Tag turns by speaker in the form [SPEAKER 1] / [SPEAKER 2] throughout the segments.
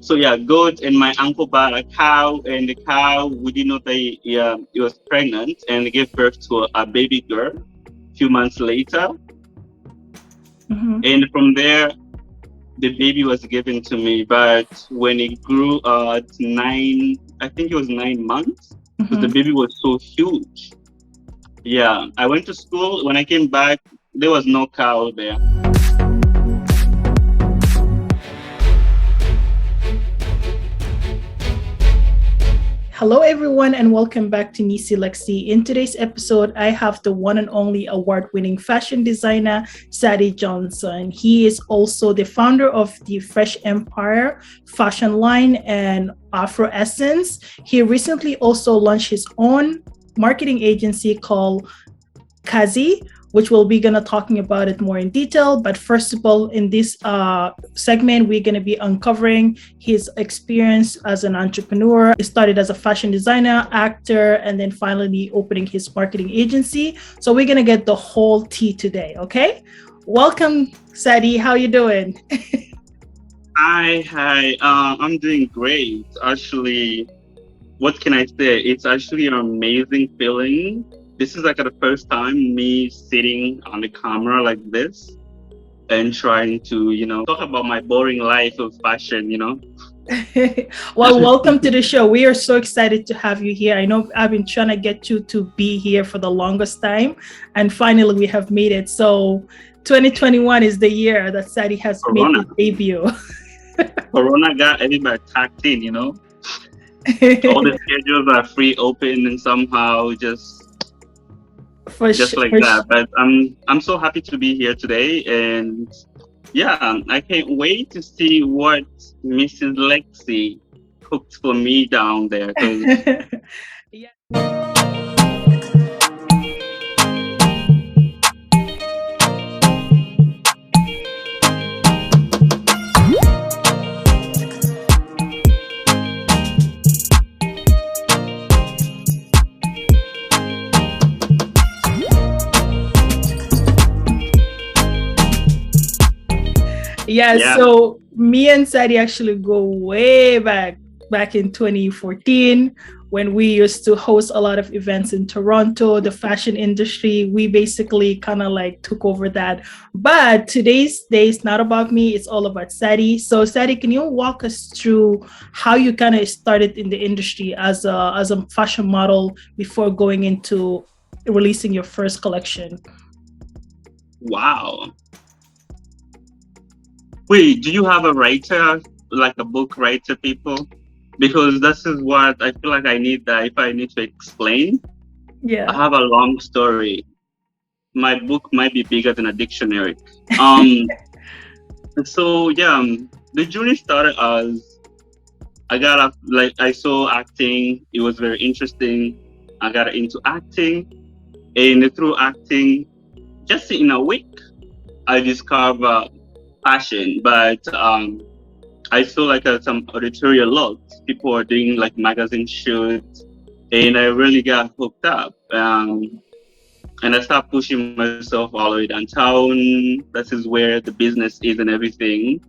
[SPEAKER 1] So yeah, goat and my uncle bought a cow, and the cow we didn't know that it was pregnant and gave birth to a baby girl. A few months later,
[SPEAKER 2] Mm-hmm.
[SPEAKER 1] and from there the baby was given to me. But when it grew to nine, I think it was 9 months, because the
[SPEAKER 2] Mm-hmm.
[SPEAKER 1] baby was so huge. Yeah, I went to school. When I came back, there was no cow there.
[SPEAKER 2] Hello, everyone, and welcome back to Neecee Lexy. In today's episode, I have the one and only award-winning fashion designer, Sadi Johnson. He is also the founder of the Fresh Empire fashion line and Afro Essence. He recently also launched his own marketing agency called Kazi, which we'll be gonna talking about it more in detail. But first of all, in this segment, we're gonna be uncovering his experience as an entrepreneur. He started as a fashion designer, actor, and then finally opening his marketing agency. So we're gonna get the whole tea today. Okay, welcome, Sadi. How you doing?
[SPEAKER 1] Hi. I'm doing great. Actually, what can I say? It's actually an amazing feeling. This is like the first time me sitting on the camera like this and trying to, talk about my boring life of fashion.
[SPEAKER 2] Well, welcome to the show. We are so excited to have you here. I know I've been trying to get you to be here for the longest time, and finally we have made it. So 2021 is the year that Sadi has made
[SPEAKER 1] Corona.
[SPEAKER 2] his debut.
[SPEAKER 1] Corona got everybody tacked in. All the schedules are free, open, and somehow
[SPEAKER 2] for
[SPEAKER 1] just
[SPEAKER 2] sure.
[SPEAKER 1] like that. But I'm so happy to be here today, and yeah, I can't wait to see what Mrs. Lexy cooked for me down there. Cause
[SPEAKER 2] Yeah. Yeah,
[SPEAKER 1] yeah,
[SPEAKER 2] so me and Sadi actually go way back in 2014 when we used to host a lot of events in Toronto, the fashion industry. We basically kind of like took over that. But today's day is not about me, it's all about Sadi. So Sadi, can you walk us through how you kind of started in the industry as a fashion model before going into releasing your first collection?
[SPEAKER 1] wow. Wait, do you have a writer, like a book writer, people? Because this is what I feel like I need that if I need to explain. I
[SPEAKER 2] Yeah.
[SPEAKER 1] have a long story. My book might be bigger than a dictionary. Um, so yeah, the journey started as I saw acting. It was very interesting. I got into acting, and through acting, just in a week, I discovered fashion. But I saw like some editorial lots. People were doing like magazine shoots, and I really got hooked up. And I started pushing myself all the way downtown. This is where the business is and everything.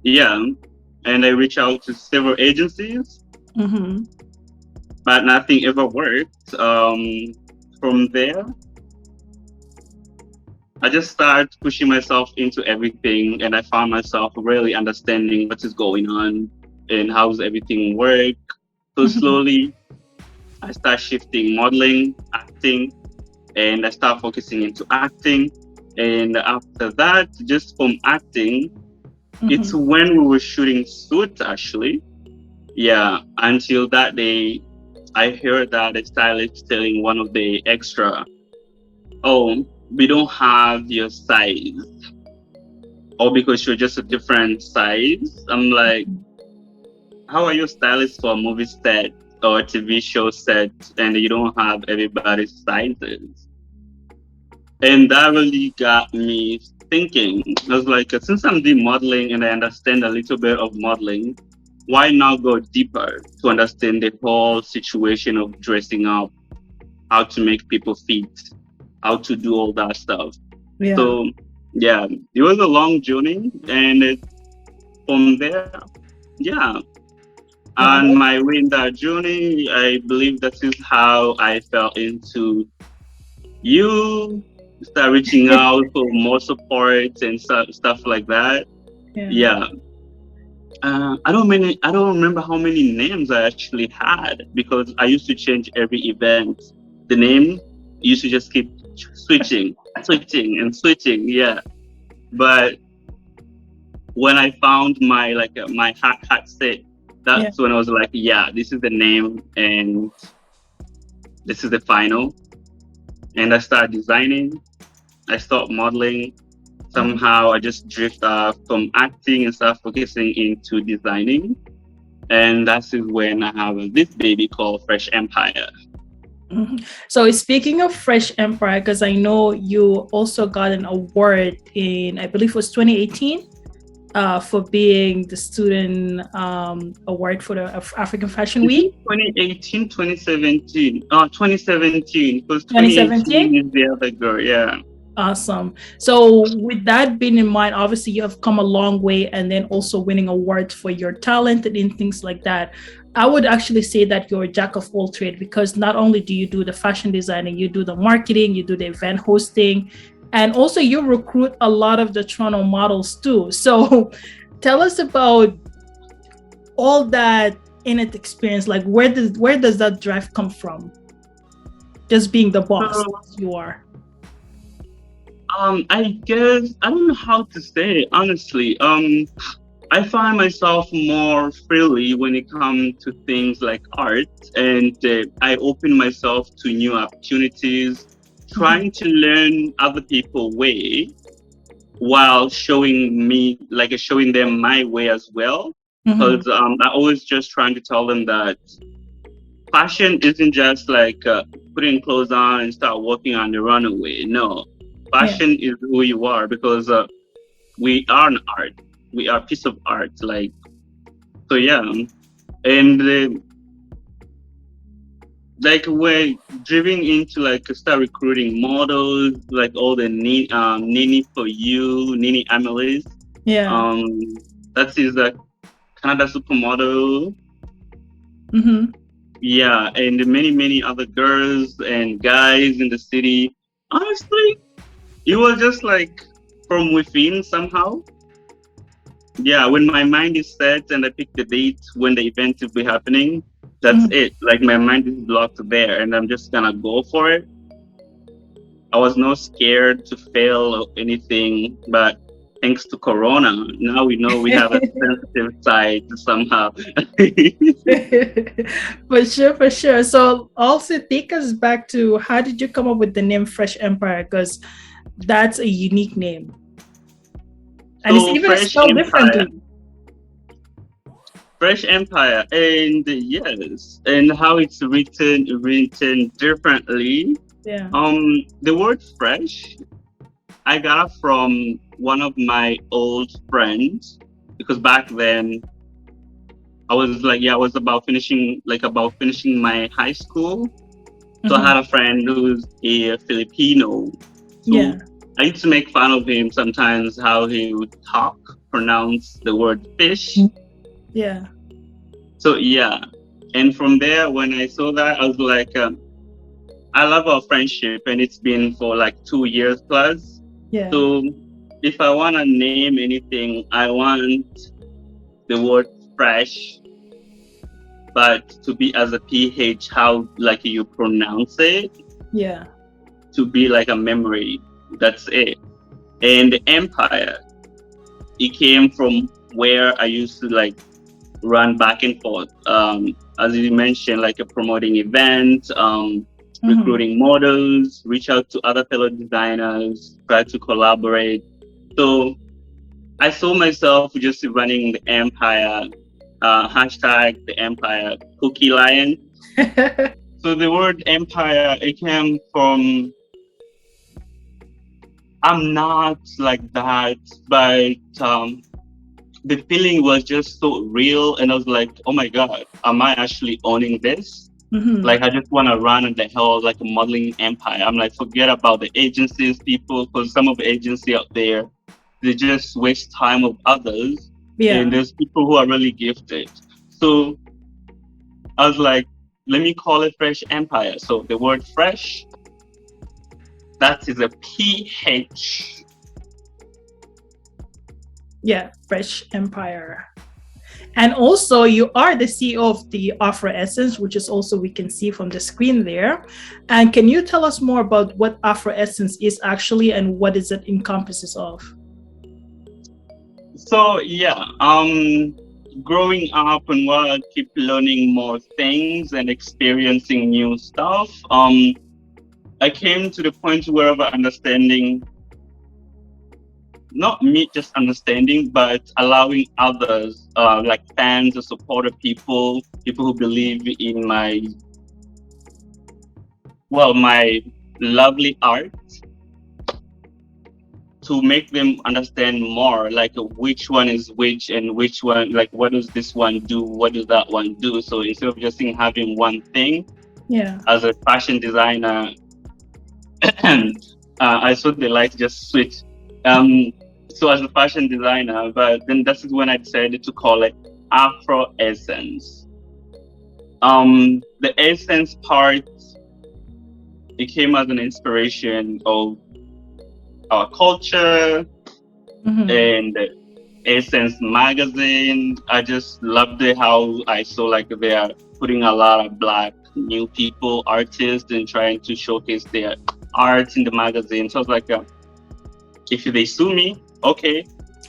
[SPEAKER 1] Yeah, and I reached out to several agencies,
[SPEAKER 2] Mm-hmm.
[SPEAKER 1] but nothing ever worked. From there, I just started pushing myself into everything, and I found myself really understanding what is going on and how's everything work. So
[SPEAKER 2] Mm-hmm.
[SPEAKER 1] slowly, I start shifting modeling, acting, and I start focusing into acting. And after that, just from acting, it's
[SPEAKER 2] Mm-hmm.
[SPEAKER 1] when we were shooting Suits actually. Yeah, until that day, I heard that the stylist telling one of the extra, "Oh, we don't have your size," or because you're just a different size. I'm like, how are you a stylist for a movie set or a TV show set and you don't have everybody's sizes? And that really got me thinking. I was like, since I'm doing modeling and I understand a little bit of modeling, why not go deeper to understand the whole situation of dressing up, how to make people fit, how to do all that stuff.
[SPEAKER 2] Yeah.
[SPEAKER 1] So, yeah, it was a long journey. And from there, yeah.
[SPEAKER 2] Wow.
[SPEAKER 1] And my way in that journey, I believe that is how I fell into you, start reaching out for more support and stuff like that.
[SPEAKER 2] Yeah.
[SPEAKER 1] Yeah. I don't remember how many names I actually had because I used to change every event. The name used to just keep switching. Yeah. But when I found my my hat set,
[SPEAKER 2] Yeah.
[SPEAKER 1] that's when I was like, yeah, this is the name and this is the final. And I started designing. I stopped modeling.
[SPEAKER 2] Mhm.
[SPEAKER 1] Somehow I just drift from acting and start focusing into designing. And that is when I have this baby called Fresh Empire.
[SPEAKER 2] Mhm. So speaking of Fresh Empire, because I know you also got an award in, I believe it was 2018, for being the student award for the African Fashion
[SPEAKER 1] Is
[SPEAKER 2] Week.
[SPEAKER 1] it 2018, 2017? 2017, because 2018
[SPEAKER 2] 2017.
[SPEAKER 1] is the other girl, yeah.
[SPEAKER 2] Awesome. So with that being in mind, obviously you have come a long way, and then also winning awards for your talent and in things like that. I would actually say that you're a jack of all trade, because not only do you do the fashion designing, you do the marketing, you do the event hosting, and also you recruit a lot of the Toronto models too. So tell us about all that in it experience. Like where does that drive come from? Just being the boss
[SPEAKER 1] So,
[SPEAKER 2] you are.
[SPEAKER 1] I guess I don't know how to say it, honestly. I find myself more freely when it comes to things like art, and I open myself to new opportunities,
[SPEAKER 2] Mhm.
[SPEAKER 1] trying to learn other people's way while showing them my way as well.
[SPEAKER 2] Mhm.
[SPEAKER 1] Because I always just trying to tell them that fashion isn't just putting clothes on and start walking on the runaway. No,
[SPEAKER 2] Yeah.
[SPEAKER 1] fashion is who you are because we are an art. We are a piece of art. So yeah, and we're driven into start recruiting models, like all the Nini for you, Nini Amelis.
[SPEAKER 2] Yeah.
[SPEAKER 1] Um, that is a Canada supermodel.
[SPEAKER 2] Mm-hmm.
[SPEAKER 1] Yeah, and many other girls and guys in the city. Honestly, it was just like from within somehow. Yeah, when my mind is set and I pick the date when the event will be happening, that's
[SPEAKER 2] Mm-hmm.
[SPEAKER 1] it. Like my mind is blocked there and I'm just gonna go for it. I was not scared to fail or anything, but thanks to Corona, now we know we have a sensitive side somehow.
[SPEAKER 2] For sure, for sure. So also take us back to, how did you come up with the name Fresh Empire? Because that's a unique name. And it's
[SPEAKER 1] So
[SPEAKER 2] even spelled differently.
[SPEAKER 1] Fresh Empire, and yes, and how it's written differently.
[SPEAKER 2] Yeah.
[SPEAKER 1] The word fresh I got it from one of my old friends because back then I was I was about finishing my high school. So I
[SPEAKER 2] Mm-hmm.
[SPEAKER 1] had a friend who's a Filipino. So
[SPEAKER 2] Yeah.
[SPEAKER 1] I used to make fun of him sometimes how he would pronounce the word fish.
[SPEAKER 2] Yeah.
[SPEAKER 1] So yeah, and from there when I saw that I was like, I love our friendship and it's been for like 2 years plus.
[SPEAKER 2] Yeah.
[SPEAKER 1] So if I want to name anything, I want the word fresh, but to be as a PH, how you pronounce it,
[SPEAKER 2] Yeah.
[SPEAKER 1] to be like a memory. That's it. And the empire, it came from where I used to run back and forth. As you mentioned, promoting events,
[SPEAKER 2] Mm-hmm.
[SPEAKER 1] recruiting models, reach out to other fellow designers, try to collaborate. So I saw myself just running the empire, hashtag the empire cookie lion. So the word empire, it came from, I'm not like that, but the feeling was just so real. And I was like, oh my God, am I actually owning this?
[SPEAKER 2] Mm-hmm.
[SPEAKER 1] Like, I just want to run the hell like a modeling empire. I'm like, forget about the agencies, people, because some of the agency out there, they just waste time of others.
[SPEAKER 2] Yeah.
[SPEAKER 1] and there's people who are really gifted. So I was like, let me call it Fresh Empire. So the word fresh, that is a PH.
[SPEAKER 2] Yeah. Fresh Empire. And also, you are the CEO of the Afro Essence, which is also we can see from the screen there. And can you tell us more about what Afro Essence is actually and what is it encompasses of?
[SPEAKER 1] So yeah, growing up and while I keep learning more things and experiencing new stuff, I came to the point where of understanding, not me just understanding, but allowing others, like fans or supporter people who believe in my lovely art, to make them understand more, like which one is which and which one, like what does this one do, what does that one do. So instead of just having one thing,
[SPEAKER 2] Yeah.
[SPEAKER 1] as a fashion designer, I saw the light just switch. Um, so as a fashion designer, but then that's when I decided to call it Afro Essence. The essence part, it came as an inspiration of our culture
[SPEAKER 2] Mm-hmm.
[SPEAKER 1] and Essence magazine. I just loved it how I saw like they are putting a lot of black new people, artists, and trying to showcase their art in the magazine. So I was like, if they sue me, okay,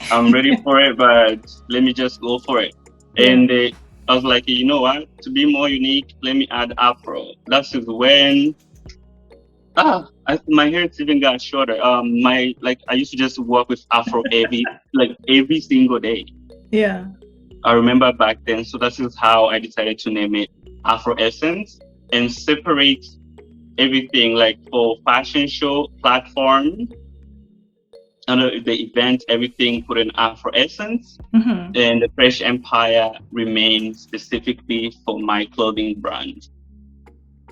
[SPEAKER 1] I'm ready for it, but let me just go for it.
[SPEAKER 2] Yeah.
[SPEAKER 1] And I was like, you know what? To be more unique, let me add Afro. That's just when my hair even got shorter. My like I used to just work with Afro every single day.
[SPEAKER 2] Yeah.
[SPEAKER 1] I remember back then. So that is how I decided to name it Afro Essence and separate everything like for fashion show platform under the event, everything put in Afro Essence.
[SPEAKER 2] Mm-hmm.
[SPEAKER 1] And the Fresh Empire remains specifically for my clothing brand.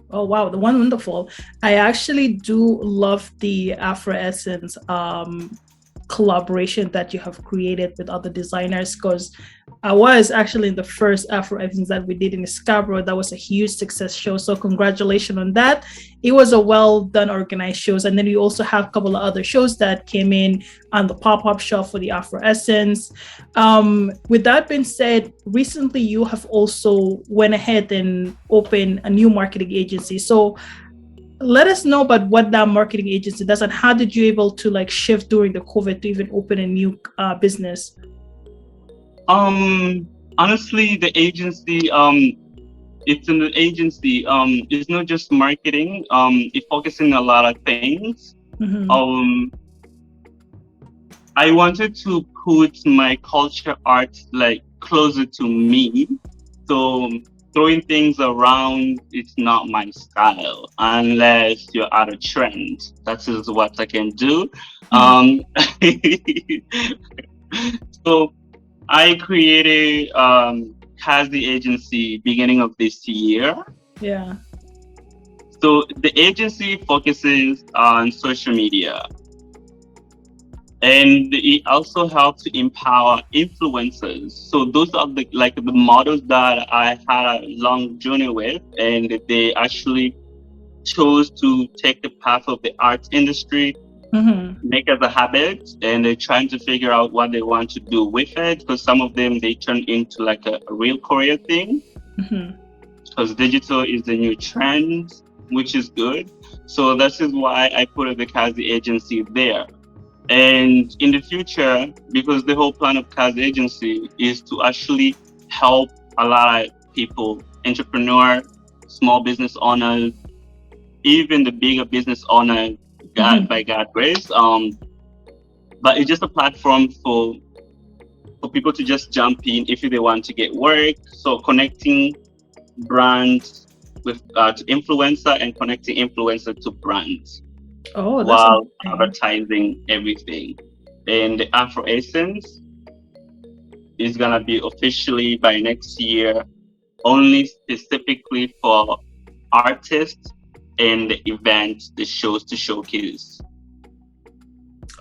[SPEAKER 2] Oh wow, the one wonderful. I actually do love the Afro Essence collaboration that you have created with other designers because I was actually in the first Afro Essence that we did in Scarborough. That was a huge success show. So congratulations on that. It was a well done organized shows. And then we also have a couple of other shows that came in on the pop-up shop for the Afro Essence. With that being said, recently you have also went ahead and opened a new marketing agency. So let us know about what that marketing agency does and how did you able to like shift during the COVID to even open a new business?
[SPEAKER 1] Honestly, the agency, it's an agency. It's not just marketing. It focuses on a lot of things.
[SPEAKER 2] Mm-hmm.
[SPEAKER 1] Um, I wanted to put my culture art like closer to me. So throwing things around, it's not my style unless you're out of trend. That is what I can do. Um, so I created Kazi agency beginning of this year.
[SPEAKER 2] Yeah.
[SPEAKER 1] So the agency focuses on social media, and it also helps to empower influencers. So those are the models that I had a long journey with, and they actually chose to take the path of the arts industry,
[SPEAKER 2] Mm-hmm.
[SPEAKER 1] make it a habit, and they're trying to figure out what they want to do with it. Because some of them they turn into like a real career thing.
[SPEAKER 2] Mm-hmm.
[SPEAKER 1] Because digital is the new trend, which is good. So this is why I put the Kazi agency there. And in the future, because the whole plan of Kazi agency is to actually help a lot of people, entrepreneur, small business owners, even the bigger business owner, God
[SPEAKER 2] Mm-hmm.
[SPEAKER 1] by God grace. But it's just a platform for people to just jump in if they want to get work. So connecting brands with to influencer and connecting influencer to brands
[SPEAKER 2] Oh, that's
[SPEAKER 1] while
[SPEAKER 2] amazing.
[SPEAKER 1] advertising everything. And the Afro Essence is gonna be officially by next year only specifically for artists and the events, the shows to showcase.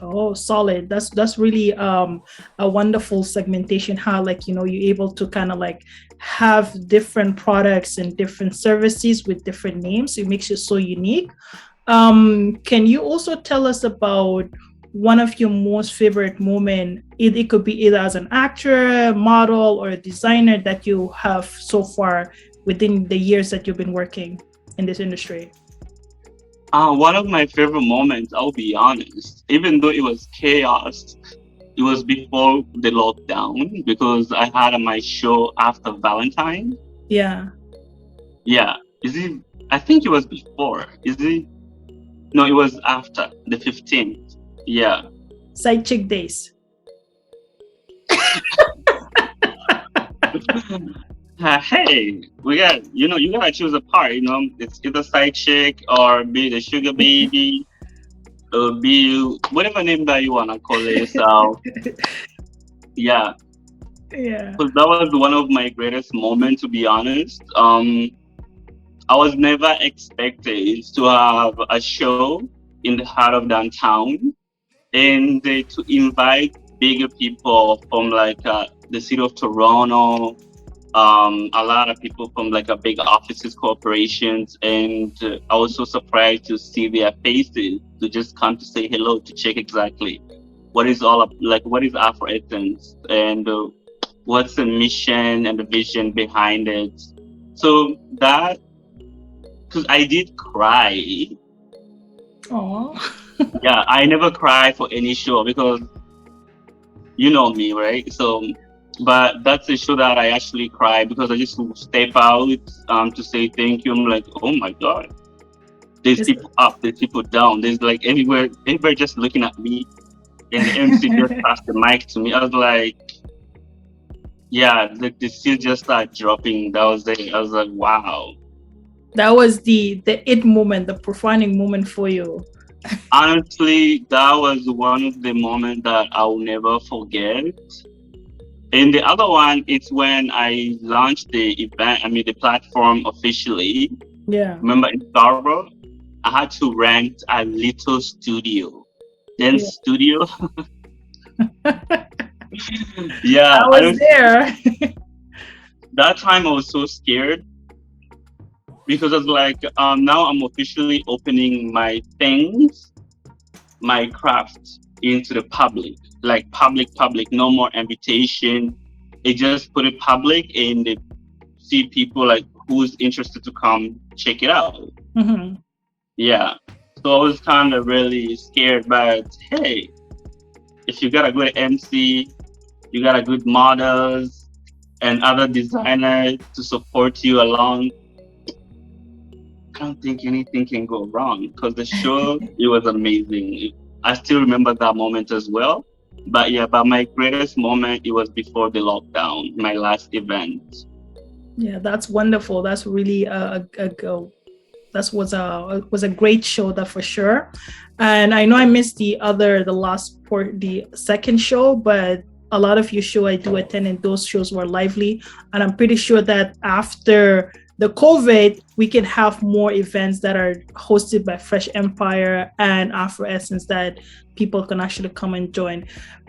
[SPEAKER 2] Oh, solid. That's really a wonderful segmentation. How, like, you're able to kind of like have different products and different services with different names. It makes it so unique. Can you also tell us about one of your most favorite moment? It could be either as an actor, model, or a designer that you have so far within the years that you've been working in this industry.
[SPEAKER 1] One of my favorite moments, I'll be honest, even though it was chaos, it was before the lockdown because I had my show after Valentine.
[SPEAKER 2] Yeah.
[SPEAKER 1] Yeah. Is it? I think it was before. Is it? No, it was after the 15th. Yeah.
[SPEAKER 2] Side chick days.
[SPEAKER 1] Hey, we got, you gotta choose a part, it's either side chick or be the sugar baby, or be whatever name that you wanna call it. So, yeah.
[SPEAKER 2] Yeah.
[SPEAKER 1] Because that was one of my greatest moments, to be honest. I was never expected to have a show in the heart of downtown and to invite bigger people from like the city of Toronto, a lot of people from like a big offices, corporations, and I was so surprised to see their faces to just come to say hello to check exactly what is all up, like what is Afro Essence and what's the mission and the vision behind it. So that because I did cry.
[SPEAKER 2] Oh.
[SPEAKER 1] Yeah, I never cry for any show because you know me, right? So, but that's a show that I actually cry because I just step out to say thank you. I'm like, oh my god, there's
[SPEAKER 2] It's-
[SPEAKER 1] people up, there's people down, there's like everywhere, everybody just looking at me, and the MC just passed the mic to me. I was like, yeah, the seal just started dropping. That was it. I was like, wow.
[SPEAKER 2] that was the it moment, the profiling moment for you.
[SPEAKER 1] Honestly, that was one of the moments that I'll never forget. And the other one, it's when I launched the event, I mean, the platform officially.
[SPEAKER 2] Yeah.
[SPEAKER 1] Remember in Scarborough, I had to rent a little studio. Then
[SPEAKER 2] Yeah.
[SPEAKER 1] studio,
[SPEAKER 2] I
[SPEAKER 1] yeah, I
[SPEAKER 2] was
[SPEAKER 1] was.
[SPEAKER 2] there.
[SPEAKER 1] That time I was so scared because I was like, now I'm officially opening my things, my craft into the public, like public, no more invitation. It just put it public and they see people like who's interested to come check it out.
[SPEAKER 2] Mm-hmm.
[SPEAKER 1] Yeah. So I was kind of really scared, but hey, if you got a good MC, you got a good models and other designers to support you along, I don't think anything can go wrong because the show, it was amazing. I still remember that moment as well. But yeah, but my greatest moment, it was before the lockdown, my last event.
[SPEAKER 2] Yeah, that's wonderful. That's really that was a great show, that for sure. And I know I missed the second show, but a lot of your show I do attend, and those shows were lively. And I'm pretty sure that after the COVID, we can have more events that are hosted by Fresh Empire and Afro Essence that people can actually come and join.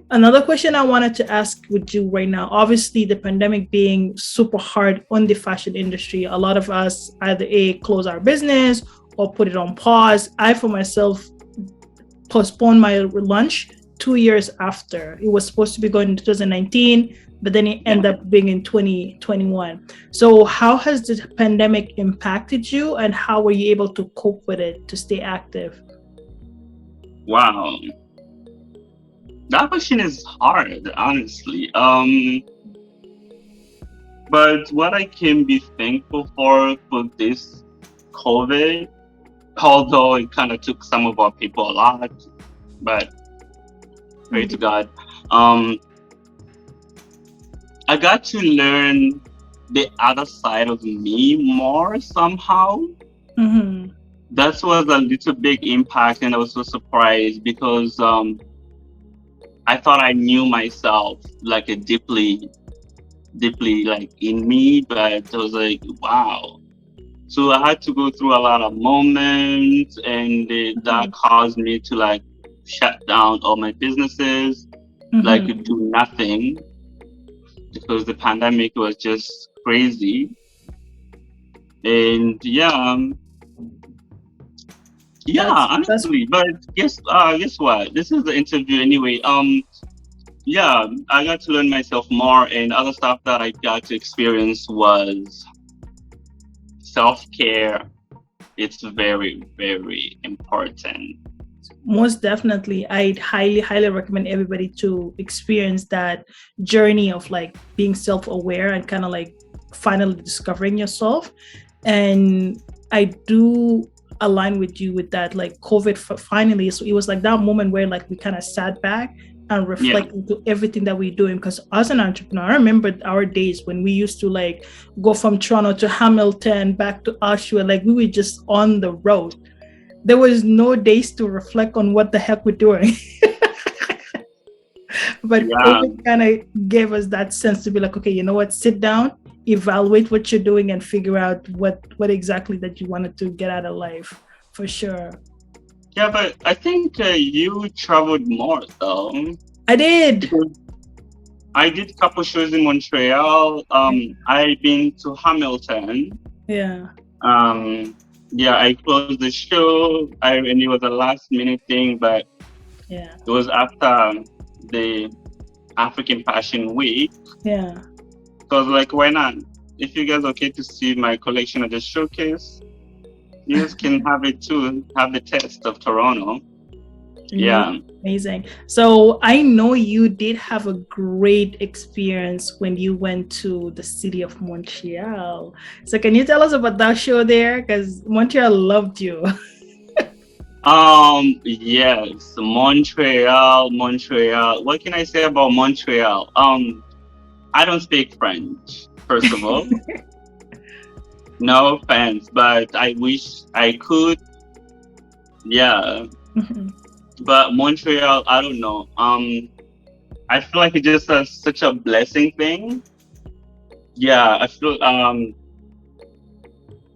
[SPEAKER 2] Another question I wanted to ask with you right now, obviously the pandemic being super hard on the fashion industry, a lot of us either close our business or put it on pause. I, for myself, postponed my launch 2 years after. It was supposed to be going in 2019, but then it ended up being in 2021. So how has the pandemic impacted you, and how were you able to cope with it to stay active?
[SPEAKER 1] Wow. That question is hard, honestly. But what I can be thankful for this COVID, although it kind of took some of our people a lot, but pray to God. Um, I got to learn the other side of me more somehow.
[SPEAKER 2] Mm-hmm.
[SPEAKER 1] That was a little big impact, and I was so surprised because I thought I knew myself like a deeply like in me, but I was like, wow. So I had to go through a lot of moments, and that caused me to like shut down all my businesses, like
[SPEAKER 2] Mm-hmm.
[SPEAKER 1] do nothing because the pandemic was just crazy. And yeah,
[SPEAKER 2] That's
[SPEAKER 1] honestly, but guess what? This is the interview anyway. Yeah, I got to learn myself more, and other stuff that I got to experience was self care. It's very, very important.
[SPEAKER 2] most definitely. I'd highly recommend everybody to experience that journey of like being self-aware and kind of like finally discovering yourself. And I do align with you with that. Like COVID finally, so it was like that moment where like we kind of sat back and
[SPEAKER 1] Yeah,
[SPEAKER 2] reflect into everything that we're doing. Because as an entrepreneur, I remember our days when we used to like go from Toronto to Hamilton back to Oshawa. Like we were just on the road. There was no days to reflect on what the heck we're doing. But
[SPEAKER 1] yeah,
[SPEAKER 2] COVID kind of gave us that sense to be like, okay, you know what, sit down, evaluate what you're doing and figure out what exactly that you wanted to get out of life, for sure.
[SPEAKER 1] yeah. But I think you traveled more though,
[SPEAKER 2] I did.
[SPEAKER 1] because I did a couple shows in Montreal. I've been to Hamilton.
[SPEAKER 2] Yeah.
[SPEAKER 1] Um, yeah, I closed the show. And it was a last minute thing, but
[SPEAKER 2] Yeah.
[SPEAKER 1] it was after the African Fashion Week.
[SPEAKER 2] Yeah.
[SPEAKER 1] So I was like, why not? If you guys okay to see my collection at the showcase, you guys can have it too. Have the test of Toronto. Yeah.
[SPEAKER 2] Amazing. So I know you did have a great experience when you went to the city of Montreal. So can you tell us about that show there? Because Montreal loved you.
[SPEAKER 1] Yes, Montreal. What can I say about Montreal? I don't speak French, first of all. No offense, but I wish I could. Yeah. But Montreal, I don't know. I feel like it's just such a blessing thing. Yeah, I feel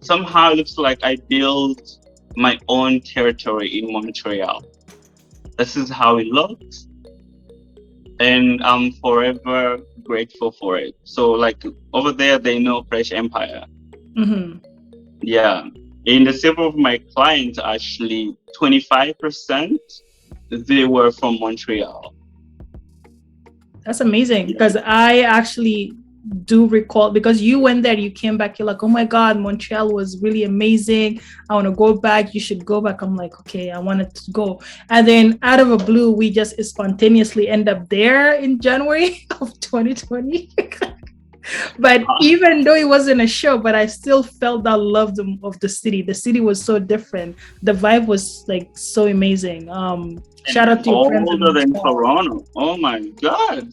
[SPEAKER 1] somehow it looks like I built my own territory in Montreal. This is how it looks, and I'm forever grateful for it. So like over there, they know Fresh Empire.
[SPEAKER 2] Mm-hmm.
[SPEAKER 1] Yeah. In the circle of my clients, actually, 25% they were from Montreal.
[SPEAKER 2] That's amazing
[SPEAKER 1] Yeah.
[SPEAKER 2] because I actually do recall, because you went there, you came back, you're like, oh my God, Montreal was really amazing. I want to go back. You should go back. I'm like, okay, I wanted to go. And then out of a blue, we just spontaneously end up there in January of 2020. But even though it wasn't a show, but I still felt that love of the city. The city was so different. The vibe was like so amazing. Shout out to your friends in
[SPEAKER 1] Older than
[SPEAKER 2] Montreal.
[SPEAKER 1] Toronto. Oh my God.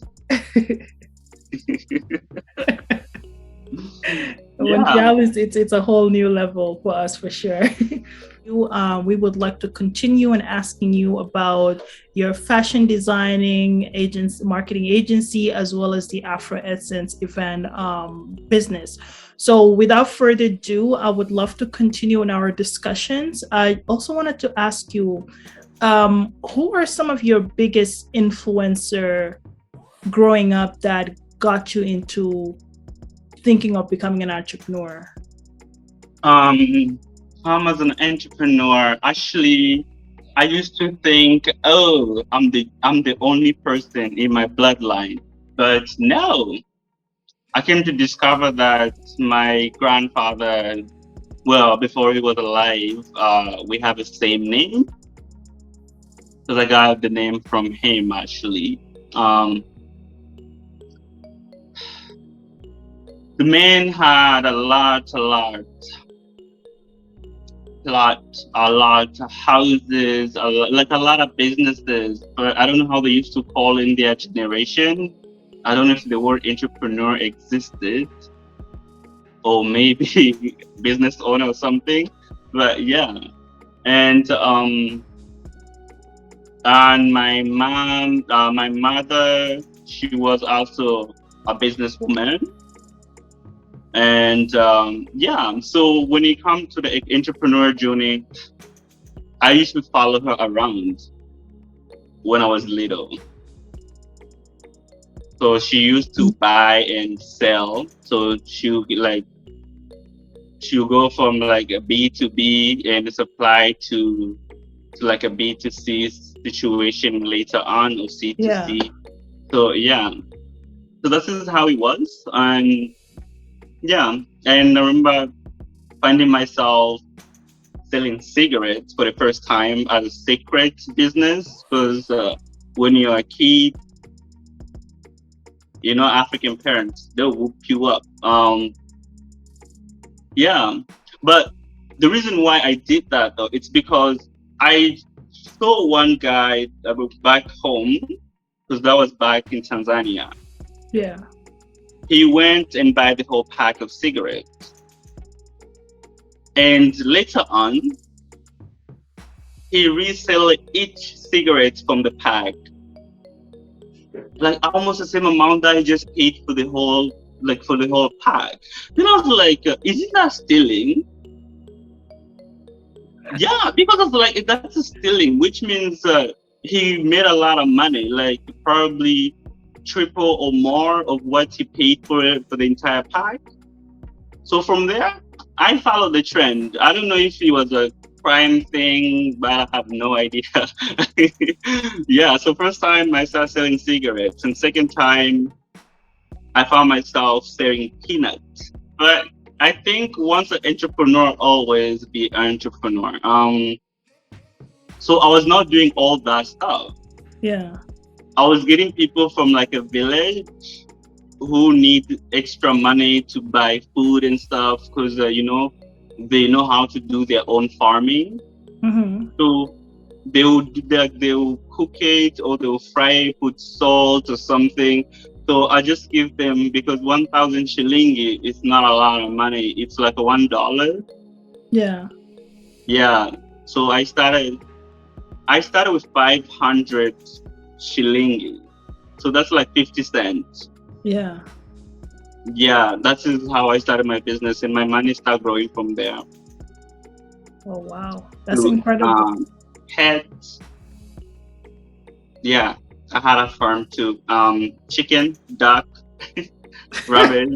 [SPEAKER 1] Yeah.
[SPEAKER 2] Montreal is it's a whole new level for us for sure. We would like to continue and asking you about your fashion designing agency, marketing agency, as well as the Afro Essence event business. So without further ado, I would love to continue in our discussions. I also wanted to ask you, who are some of your biggest influencer growing up that got you into thinking of becoming an entrepreneur?
[SPEAKER 1] As an entrepreneur, actually, I used to think, oh, I'm the only person in my bloodline. But no, I came to discover that my grandfather, well, before he was alive, we have the same name. Because I got the name from him actually. Um, the man had a lot of houses, like a lot of businesses. But I don't know how they used to call in their generation. I don't know if the word entrepreneur existed, or maybe business owner or something. But yeah, and my mother, she was also a businesswoman. And yeah, so when it comes to the entrepreneur journey, I used to follow her around. when I was little. So she used to buy and sell. So she'll go from like a B to B and supply to like a B to C situation later on, or C to
[SPEAKER 2] Yeah.
[SPEAKER 1] C. So yeah, so this is how it was, and yeah, and I remember finding myself selling cigarettes for the first time as a secret business, because when you're a kid, African parents, they'll whoop you up. Yeah, but the reason why I did that though, it's because I saw one guy back home, because that was back in Tanzania.
[SPEAKER 2] Yeah.
[SPEAKER 1] He went and buy the whole pack of cigarettes, and later on, he resell each cigarette from the pack, like almost the same amount that he just paid for the whole pack. Then I was like, is he not stealing? Yeah, because of like that's a stealing, which means he made a lot of money, like probably triple or more of what he paid for it for the entire pack. So from there, I followed the trend. I don't know if it was a crime thing, but I have no idea. Yeah, so first time I started selling cigarettes, and second time I found myself selling peanuts. But I think once an entrepreneur, always be an entrepreneur. So I was not doing all that stuff.
[SPEAKER 2] Yeah.
[SPEAKER 1] I was getting people from like a village who need extra money to buy food and stuff, because they know how to do their own farming.
[SPEAKER 2] Mm-hmm.
[SPEAKER 1] So they'll cook it, or they'll fry it, put salt or something. So I just give them, because 1,000 shilingi is not a lot of money. It's like $1.
[SPEAKER 2] Yeah.
[SPEAKER 1] Yeah. So I started with 500 shilingi. So that's like 50 cents.
[SPEAKER 2] Yeah.
[SPEAKER 1] Yeah, that is how I started my business, and my money started growing from there.
[SPEAKER 2] Oh wow, that's
[SPEAKER 1] To,
[SPEAKER 2] incredible.
[SPEAKER 1] Pets. Yeah, I had a farm too. Chicken, duck, rabbit.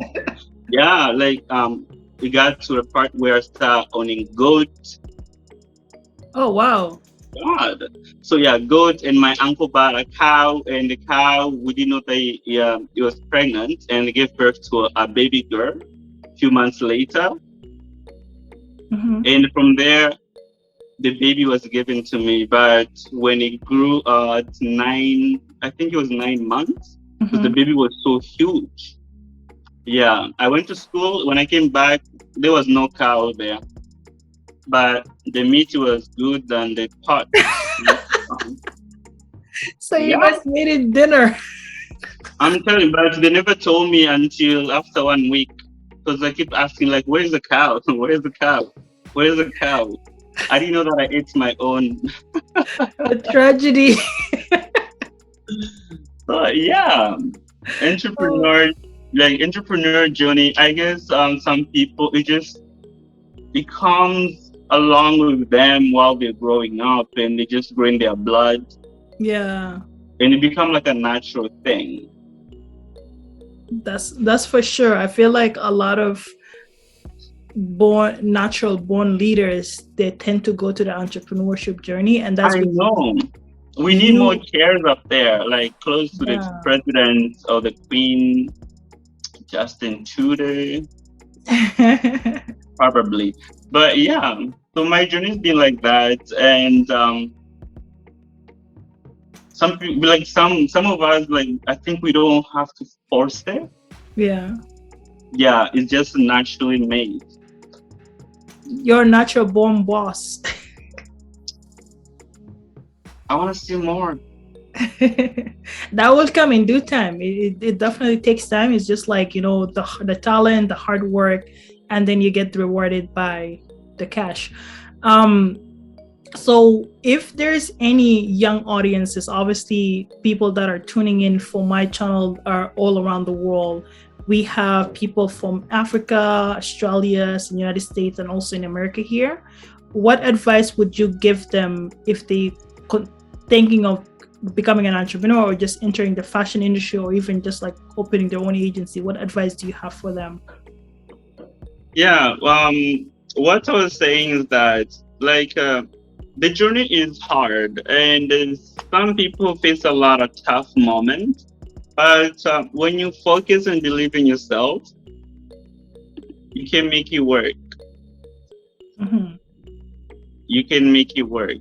[SPEAKER 1] Yeah, like we got to the part where I started owning goat.
[SPEAKER 2] Oh wow.
[SPEAKER 1] God. So yeah, goat, and my uncle bought a cow, and the cow, we didn't know that it was pregnant, and gave birth to a baby girl a few months later.
[SPEAKER 2] Mm-hmm.
[SPEAKER 1] And from there, the baby was given to me. But when it grew at I think it was 9 months, because the
[SPEAKER 2] Mm-hmm.
[SPEAKER 1] baby was so huge. Yeah, I went to school. When I came back, there was no cow there, but the meat was good and the pot.
[SPEAKER 2] So you
[SPEAKER 1] Yeah,
[SPEAKER 2] guys made it dinner.
[SPEAKER 1] I'm telling you, but they never told me until after 1 week, because I keep asking like, "Where's the cow? Where's the cow? Where's the cow?" I didn't know that I ate my own.
[SPEAKER 2] A tragedy.
[SPEAKER 1] So yeah,
[SPEAKER 2] Oh,
[SPEAKER 1] entrepreneur, like entrepreneur journey. I guess some people, it comes along with them while they're growing up, and they just bring their blood,
[SPEAKER 2] yeah,
[SPEAKER 1] and it become like a natural thing.
[SPEAKER 2] that's for sure. I feel like a lot of natural born leaders, they tend to go to the entrepreneurship journey, and that's
[SPEAKER 1] I
[SPEAKER 2] what
[SPEAKER 1] know. We need more
[SPEAKER 2] you.
[SPEAKER 1] chairs up there, like close to the
[SPEAKER 2] Yeah.
[SPEAKER 1] president or the queen, Justin Tudor, probably. But yeah, so my journey's been like that, and some people, like some of us, like I think we don't have to force it.
[SPEAKER 2] Yeah,
[SPEAKER 1] Yeah, it's just naturally made.
[SPEAKER 2] you're a natural born boss.
[SPEAKER 1] I want to see more.
[SPEAKER 2] That will come in due time. It definitely takes time. It's just like the talent, the hard work, and then you get rewarded by the cash. um so if there's any young audiences, obviously people that are tuning in for my channel are all around the world. We have people from Africa, Australia, United States, and also in America here. What advice would you give them if they thinking of becoming an entrepreneur or just entering the fashion industry or even just like opening their own agency? What advice do you have for them?
[SPEAKER 1] Yeah. What I was saying is that like the journey is hard, and some people face a lot of tough moments. But when you focus and believe in yourself, you can make it work.
[SPEAKER 2] Mm-hmm.
[SPEAKER 1] You can make it work.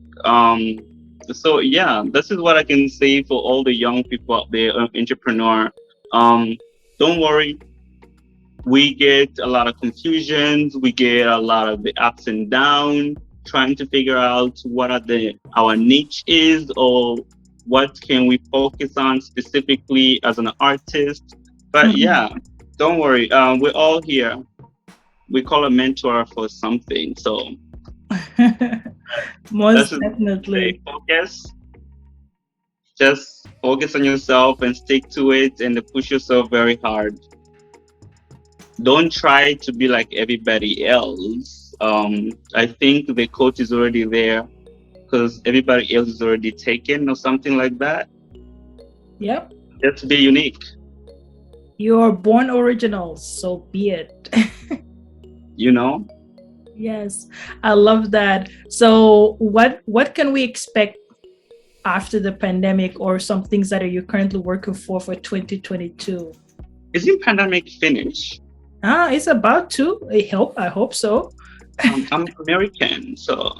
[SPEAKER 1] So yeah, this is what I can say for all the young people out there, entrepreneur. Um, don't worry. We get a lot of confusions. We get a lot of the ups and downs, trying to figure out what are the our niche is, or what can we focus on specifically as an artist. But
[SPEAKER 2] Mm-hmm.
[SPEAKER 1] yeah, don't worry. We're all here. We call a mentor for something. So
[SPEAKER 2] Most
[SPEAKER 1] this is say
[SPEAKER 2] definitely.
[SPEAKER 1] focus. Just focus on yourself and stick to it and push yourself very hard. Don't try to be like everybody else. I think the coach is already there because everybody else is already taken or something like that.
[SPEAKER 2] Yep.
[SPEAKER 1] Just be unique,
[SPEAKER 2] You're born original, so be it.
[SPEAKER 1] you know?
[SPEAKER 2] Yes, I love that. So what can we expect after the pandemic or some things that are you currently working for 2022?
[SPEAKER 1] Isn't pandemic finished?
[SPEAKER 2] It's about to. I hope so.
[SPEAKER 1] I'm American, so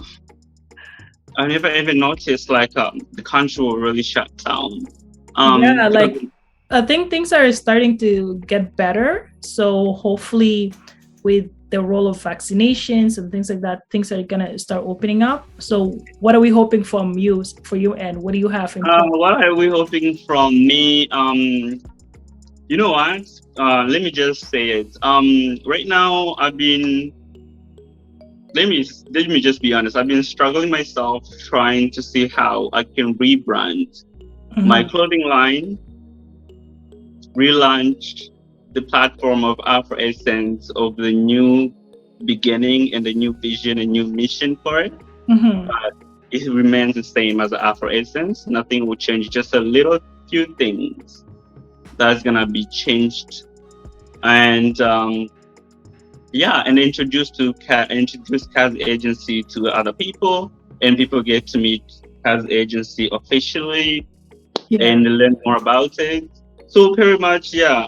[SPEAKER 1] I never even noticed like the country will really shut down.
[SPEAKER 2] Yeah,
[SPEAKER 1] Because
[SPEAKER 2] like I think things are starting to get better. So hopefully with the role of vaccinations and things like that, things are gonna start opening up. So what are we hoping for you and what do you have in plan?
[SPEAKER 1] what are we hoping from me? You know what? Let me just say it. Right now I've been let me just be honest. I've been struggling myself trying to see how I can rebrand my
[SPEAKER 2] Mhm.
[SPEAKER 1] clothing line, relaunch the platform of Afro Essence of the new beginning and the new vision and new mission for it.
[SPEAKER 2] Mhm.
[SPEAKER 1] It remains the same as the Afro Essence. Nothing will change. Just a little few things that's gonna be changed. And yeah, and introduce Kaz agency to other people, and people get to meet Kaz agency officially
[SPEAKER 2] Yeah.
[SPEAKER 1] and learn more about it. So pretty much, yeah,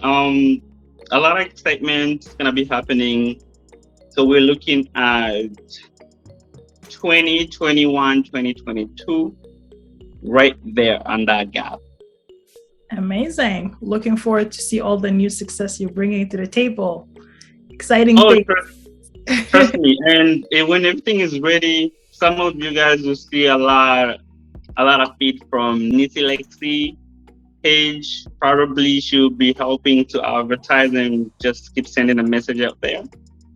[SPEAKER 1] a lot of excitement is gonna be happening. So we're looking at 2021, 2022, right there on that gap.
[SPEAKER 2] Amazing. Looking forward to see all the new success you're bringing to the table. Exciting
[SPEAKER 1] Oh,
[SPEAKER 2] things.
[SPEAKER 1] trust me. And when everything is ready, some of you guys will see a lot of feed from Neecee Lexy page. Probably she'll be helping to advertise and just keep sending a message out there.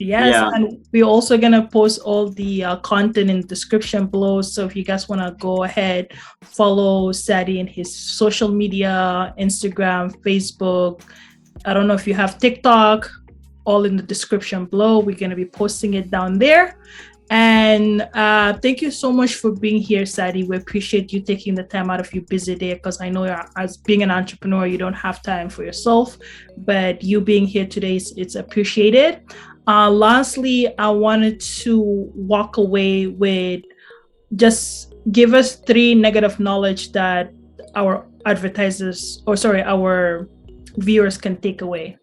[SPEAKER 2] Yes,
[SPEAKER 1] Yeah.
[SPEAKER 2] and we're also gonna post all the content in the description below. So if you guys wanna go ahead, follow Sadi in his social media, Instagram, Facebook. I don't know if you have TikTok, all in the description below. We're gonna be posting it down there. And thank you so much for being here, Sadi. We appreciate you taking the time out of your busy day because I know as being an entrepreneur, you don't have time for yourself, but you being here today, it's appreciated. Lastly, I wanted to walk away with just give us 3 negative knowledge that our advertisers, or sorry, our viewers can take away.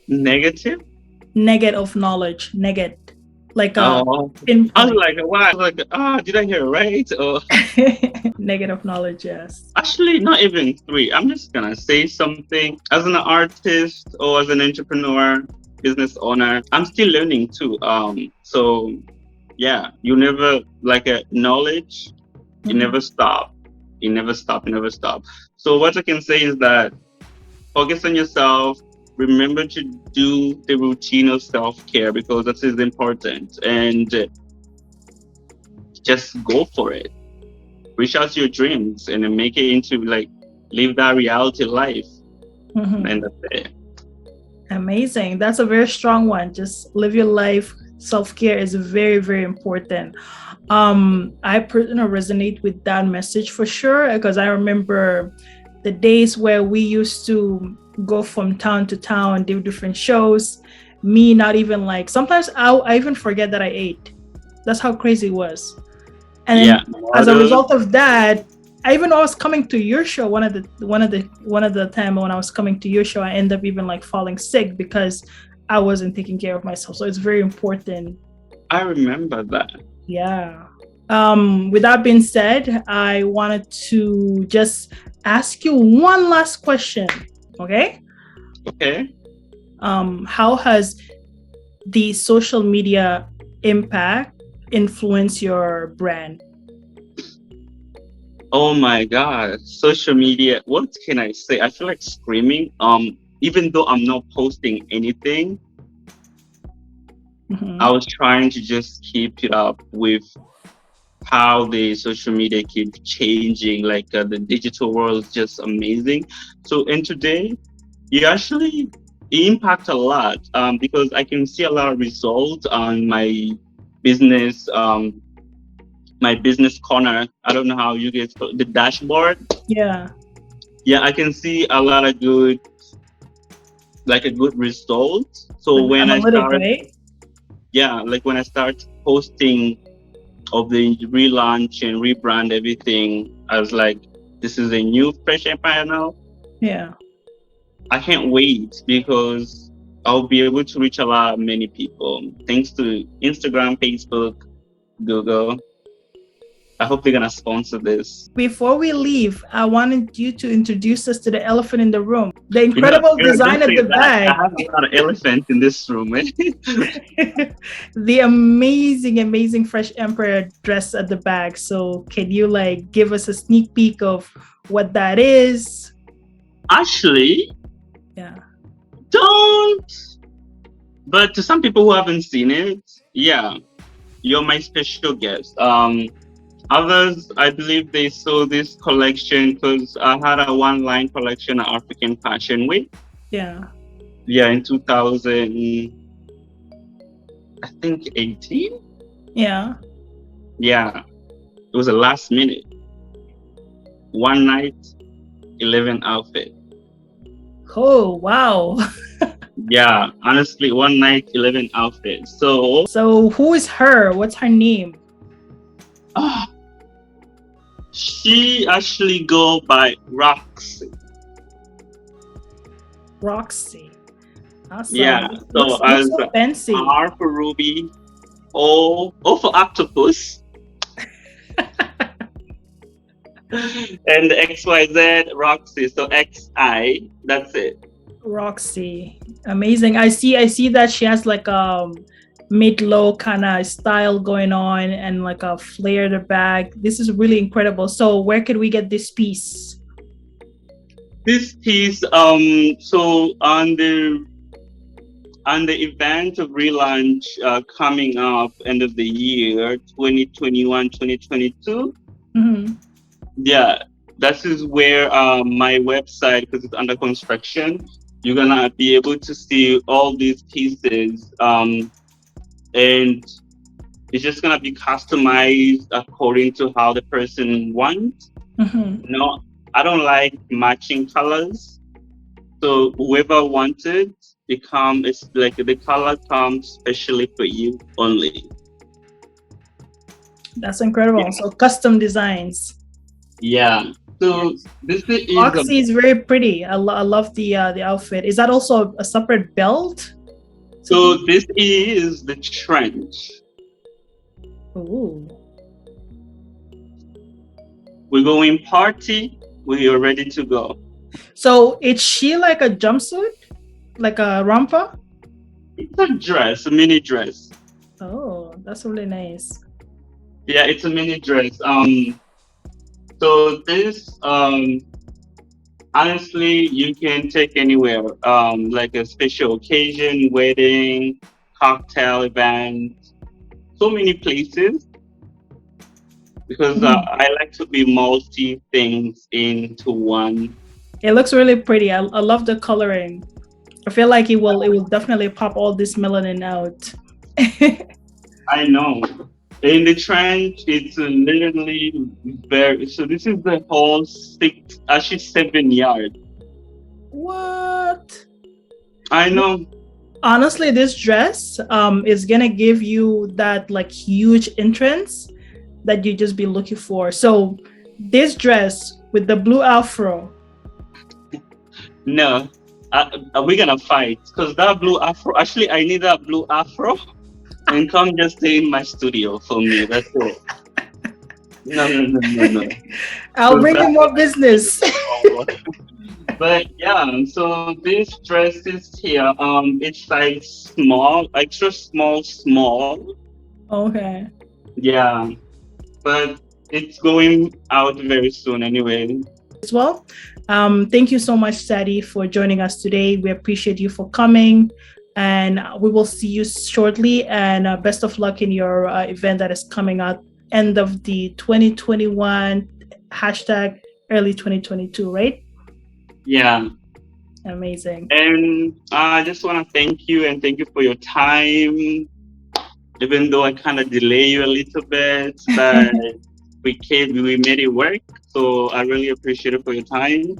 [SPEAKER 1] Negative?
[SPEAKER 2] Negative knowledge, negative, like a
[SPEAKER 1] Oh, I was
[SPEAKER 2] pinpoint.
[SPEAKER 1] like, why? I was like, did I hear it right? Or
[SPEAKER 2] Negative knowledge, yes.
[SPEAKER 1] actually, not even three. I'm just gonna say something. As an artist or as an entrepreneur, business owner, I'm still learning too. So yeah, you never like knowledge. You
[SPEAKER 2] Mhm.
[SPEAKER 1] never stop. You never stop. You never stop. So what I can say is that focus on yourself. Remember to do the routine of self care because that is important, and just go for it. Reach out to your dreams and then make it into like live that reality life,
[SPEAKER 2] Mhm.
[SPEAKER 1] and that's it.
[SPEAKER 2] Amazing. That's a very strong one. Just live your life, Self-care is very, very important. I personally resonate with that message for sure, because I remember the days where we used to go from town to town, do different shows. Me not even like, sometimes I even forget that I ate. That's how crazy it was. And
[SPEAKER 1] Yeah,
[SPEAKER 2] then as a
[SPEAKER 1] models.
[SPEAKER 2] result of that, I even I was coming to your show one of the time when I was coming to your show, I ended up even like falling sick because I wasn't taking care of myself. So it's very important.
[SPEAKER 1] I remember that.
[SPEAKER 2] Yeah. With that being said, I wanted to just ask you one last question. Okay.
[SPEAKER 1] Okay.
[SPEAKER 2] How has the social media impact influence your brand?
[SPEAKER 1] Oh my God, social media. What can I say? I feel like screaming. Even though I'm not posting anything, I
[SPEAKER 2] Mhm.
[SPEAKER 1] was trying to just keep it up with how the social media keep changing. Like the digital world is just amazing. So, and today, you actually impact a lot because I can see a lot of results on business um, my business corner. I don't know how you guys call it, the dashboard.
[SPEAKER 2] Yeah.
[SPEAKER 1] Yeah, I can see a lot of a good result. So
[SPEAKER 2] Like the
[SPEAKER 1] when I
[SPEAKER 2] analytic,
[SPEAKER 1] start,
[SPEAKER 2] right?
[SPEAKER 1] yeah, like when I start posting of the relaunch and rebrand everything, I was like, this is a new fresh empire now.
[SPEAKER 2] Yeah.
[SPEAKER 1] I can't wait because I'll be able to reach a lot many people thanks to Instagram, Facebook, Google. I hope they're gonna sponsor this.
[SPEAKER 2] Before we leave, I wanted you to introduce us to the elephant in the room, the
[SPEAKER 1] You
[SPEAKER 2] incredible
[SPEAKER 1] know, don't
[SPEAKER 2] design at
[SPEAKER 1] say
[SPEAKER 2] the
[SPEAKER 1] that. I
[SPEAKER 2] bag,
[SPEAKER 1] have a lot of elephants in this room. Eh?
[SPEAKER 2] the amazing, amazing fresh emperor dress at the back. So, can you like give us a sneak peek of what that is?
[SPEAKER 1] Actually,
[SPEAKER 2] Yeah.
[SPEAKER 1] don't. But to some people who haven't seen it, yeah, you're my special guest. Others, I believe they saw this collection because I had a one-line collection at African Fashion Week.
[SPEAKER 2] Yeah.
[SPEAKER 1] Yeah, in 2000, I think 18.
[SPEAKER 2] Yeah.
[SPEAKER 1] Yeah, it was a last minute, one night, 11 outfit.
[SPEAKER 2] Oh, wow.
[SPEAKER 1] Yeah, honestly, one night, 11 outfits. So,
[SPEAKER 2] So, who is her? What's her name?
[SPEAKER 1] ah, she actually go by Roxy.
[SPEAKER 2] Roxy. Awesome.
[SPEAKER 1] Yeah, so
[SPEAKER 2] Looks
[SPEAKER 1] as
[SPEAKER 2] so fancy.
[SPEAKER 1] R for Ruby, O for Octopus, and XYZ Roxy. So XI, that's it.
[SPEAKER 2] Roxy. Amazing. I see that she has like mid-low kind of style going on and like a flared bag. This is really incredible. So where could we get this piece?
[SPEAKER 1] This piece, so on the event of relaunch coming up end of the year 2021 2022.
[SPEAKER 2] Mm-hmm.
[SPEAKER 1] Yeah, that is where my website, because it's under construction, you're gonna be able to see all these pieces, and it's just gonna be customized according to how the person wants.
[SPEAKER 2] Mm-hmm.
[SPEAKER 1] No, I don't like matching colors, so whoever wanted, it's like the color comes specially for you only.
[SPEAKER 2] That's incredible.
[SPEAKER 1] Yeah,
[SPEAKER 2] So custom designs.
[SPEAKER 1] yeah. So
[SPEAKER 2] Yes.
[SPEAKER 1] this is a
[SPEAKER 2] Roxy is very pretty. I love the outfit. Is that also a separate belt?
[SPEAKER 1] so this is the trench.
[SPEAKER 2] Ooh.
[SPEAKER 1] We're going party. We are ready to go.
[SPEAKER 2] So is she like a jumpsuit? Like a romper?
[SPEAKER 1] It's a dress, a mini dress.
[SPEAKER 2] Oh, that's really nice.
[SPEAKER 1] Yeah, it's a mini dress. So this, honestly, you can take anywhere. Like a special occasion, wedding, cocktail event, so many places. Because
[SPEAKER 2] Mhm.
[SPEAKER 1] I like to be multi things into one.
[SPEAKER 2] It looks really pretty. I love the coloring. I feel like it will definitely pop all this melanin out.
[SPEAKER 1] I know. In the trench, it's literally very. So this is the whole six, actually 7 yards.
[SPEAKER 2] What?
[SPEAKER 1] I know.
[SPEAKER 2] Honestly, this dress is gonna give you that like huge entrance that you just be looking for. So this dress with the blue afro.
[SPEAKER 1] No, we're gonna fight because that blue afro. Actually, I need that blue afro and come just stay in my studio for me. That's it. No, no, no, no, no.
[SPEAKER 2] I'll
[SPEAKER 1] Because
[SPEAKER 2] bring you
[SPEAKER 1] that.
[SPEAKER 2] more business.
[SPEAKER 1] But yeah, so this dress is here. It's like small, extra small, small.
[SPEAKER 2] Okay.
[SPEAKER 1] Yeah, but it's going out very soon anyway.
[SPEAKER 2] As well. Thank you so much, Sadi, for joining us today. We appreciate you for coming, and we will see you shortly. And best of luck in your event that is coming out end of the 2021 hashtag early 2022, right?
[SPEAKER 1] Yeah,
[SPEAKER 2] Amazing.
[SPEAKER 1] and I just want to thank you and thank you for your time. Even though I kind of delay you a little bit, but we made it work. So I really appreciate it for your time.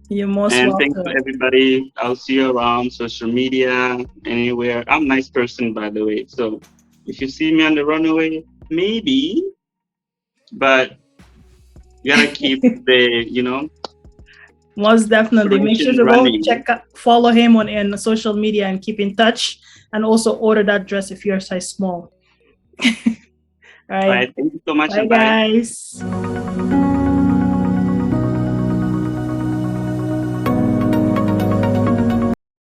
[SPEAKER 2] You're most
[SPEAKER 1] And thanks to
[SPEAKER 2] welcome.
[SPEAKER 1] everybody. I'll see you around social media, anywhere. I'm a nice person, by the way. So if you see me on the runaway, maybe, but you gotta keep the
[SPEAKER 2] Most definitely. Make sure
[SPEAKER 1] situation
[SPEAKER 2] to go
[SPEAKER 1] running.
[SPEAKER 2] check out, follow him on social media and keep in touch. And also order that dress if you're size small. All
[SPEAKER 1] All
[SPEAKER 2] right.
[SPEAKER 1] right. Thank you so much
[SPEAKER 2] Bye,
[SPEAKER 1] and bye.
[SPEAKER 2] guys.